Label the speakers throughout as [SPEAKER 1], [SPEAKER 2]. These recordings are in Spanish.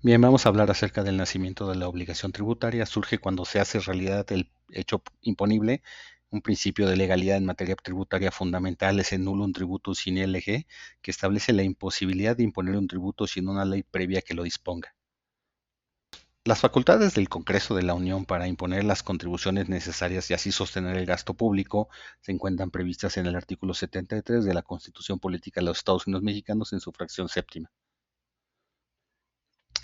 [SPEAKER 1] Bien, vamos a hablar acerca del nacimiento de la obligación tributaria. Surge cuando se hace realidad el hecho imponible. Un principio de legalidad en materia tributaria fundamental es el nullum tributum sine lege, que establece la imposibilidad de imponer un tributo sin una ley previa que lo disponga. Las facultades del Congreso de la Unión para imponer las contribuciones necesarias y así sostener el gasto público se encuentran previstas en el artículo 73 de la Constitución Política de los Estados Unidos Mexicanos en su fracción séptima.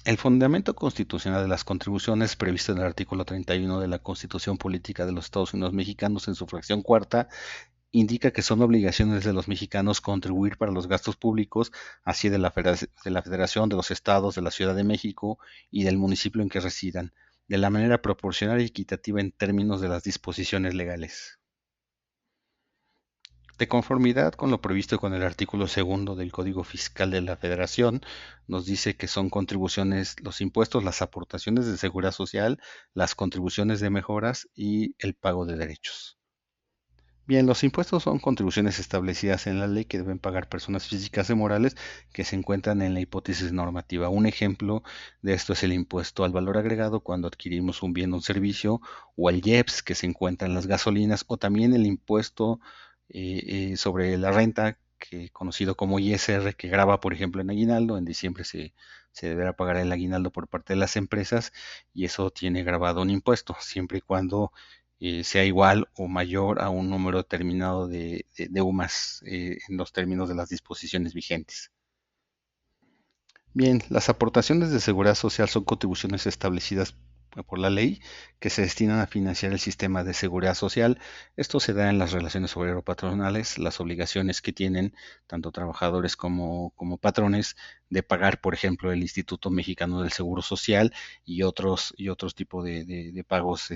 [SPEAKER 1] El fundamento constitucional de las contribuciones previsto en el artículo 31 de la Constitución Política de los Estados Unidos Mexicanos en su fracción cuarta indica que son obligaciones de los mexicanos contribuir para los gastos públicos, así de la Federación, de los estados, de la Ciudad de México y del municipio en que residan, de la manera proporcional y equitativa en términos de las disposiciones legales. De conformidad con lo previsto con el artículo segundo del Código Fiscal de la Federación, nos dice que son contribuciones, los impuestos, las aportaciones de seguridad social, las contribuciones de mejoras y el pago de derechos. Bien, los impuestos son contribuciones establecidas en la ley que deben pagar personas físicas y morales que se encuentran en la hipótesis normativa. Un ejemplo de esto es el impuesto al valor agregado cuando adquirimos un bien o un servicio, o el IEPS que se encuentra en las gasolinas, o también el impuesto sobre la renta, que, conocido como ISR, que grava, por ejemplo, en aguinaldo. En diciembre se deberá pagar el aguinaldo por parte de las empresas y eso tiene grabado un impuesto, siempre y cuando sea igual o mayor a un número determinado de UMAS en los términos de las disposiciones vigentes. Bien, las aportaciones de seguridad social son contribuciones establecidas por la ley que se destinan a financiar el sistema de seguridad social. Esto se da en las relaciones obrero-patronales, las obligaciones que tienen tanto trabajadores como patrones de pagar, por ejemplo, el Instituto Mexicano del Seguro Social y otros tipos de pagos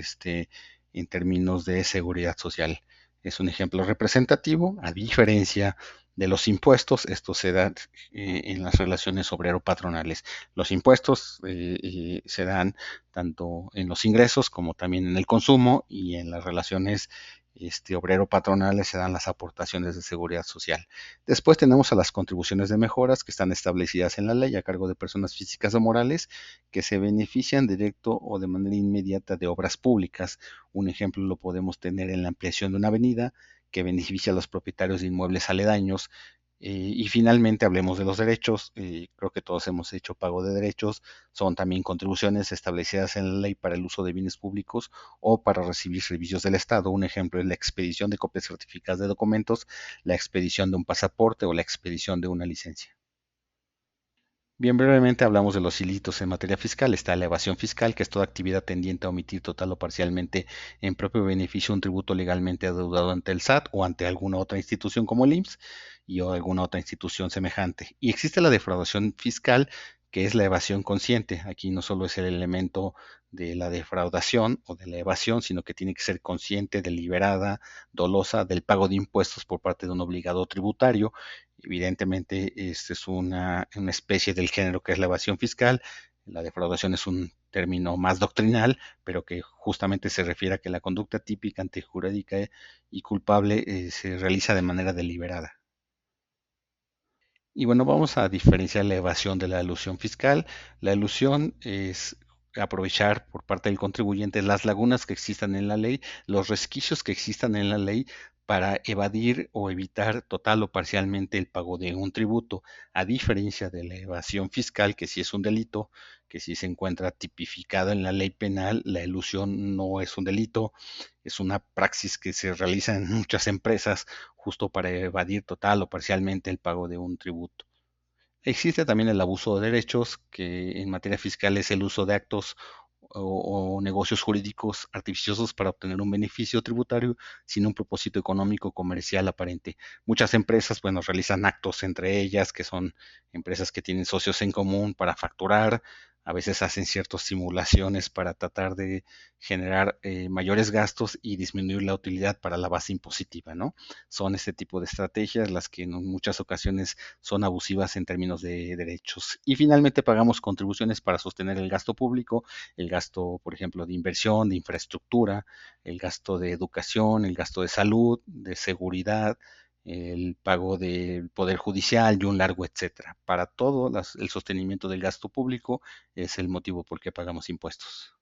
[SPEAKER 1] en términos de seguridad social. Es un ejemplo representativo, a diferencia de los impuestos. Esto se da en las relaciones obrero-patronales. Los impuestos se dan tanto en los ingresos como también en el consumo, y en las relaciones obrero-patronales se dan las aportaciones de seguridad social. Después tenemos a las contribuciones de mejoras que están establecidas en la ley a cargo de personas físicas o morales que se benefician directo o de manera inmediata de obras públicas. Un ejemplo lo podemos tener en la ampliación de una avenida que beneficia a los propietarios de inmuebles aledaños. Y finalmente hablemos de los derechos. Creo que todos hemos hecho pago de derechos. Son también contribuciones establecidas en la ley para el uso de bienes públicos o para recibir servicios del Estado. Un ejemplo es la expedición de copias certificadas de documentos, la expedición de un pasaporte o la expedición de una licencia. Bien, brevemente hablamos de los ilícitos en materia fiscal. Está la evasión fiscal, que es toda actividad tendiente a omitir total o parcialmente en propio beneficio un tributo legalmente adeudado ante el SAT o ante alguna otra institución como el IMSS y o alguna otra institución semejante. Y existe la defraudación fiscal, que es la evasión consciente. Aquí no solo es el elemento de la defraudación o de la evasión, sino que tiene que ser consciente, deliberada, dolosa del pago de impuestos por parte de un obligado tributario. Evidentemente, esta es una especie del género que es la evasión fiscal. La defraudación es un término más doctrinal, pero que justamente se refiere a que la conducta típica, antijurídica y culpable se realiza de manera deliberada. Y bueno, vamos a diferenciar la evasión de la elusión fiscal. La elusión es aprovechar por parte del contribuyente las lagunas que existan en la ley, los resquicios que existan en la ley para evadir o evitar total o parcialmente el pago de un tributo, a diferencia de la evasión fiscal, que sí es un delito, que sí se encuentra tipificado en la ley penal. La elusión no es un delito, es una praxis que se realiza en muchas empresas justo para evadir total o parcialmente el pago de un tributo. Existe también el abuso de derechos, que en materia fiscal es el uso de actos o negocios jurídicos artificiosos para obtener un beneficio tributario sin un propósito económico comercial aparente. Muchas empresas, bueno, realizan actos entre ellas, que son empresas que tienen socios en común para facturar. A veces hacen ciertas simulaciones para tratar de generar mayores gastos y disminuir la utilidad para la base impositiva, ¿no? Son este tipo de estrategias las que en muchas ocasiones son abusivas en términos de derechos. Y finalmente pagamos contribuciones para sostener el gasto público, el gasto, por ejemplo, de inversión, de infraestructura, el gasto de educación, el gasto de salud, de seguridad, el pago del poder judicial y un largo etcétera. Para todo el sostenimiento del gasto público es el motivo por el que pagamos impuestos.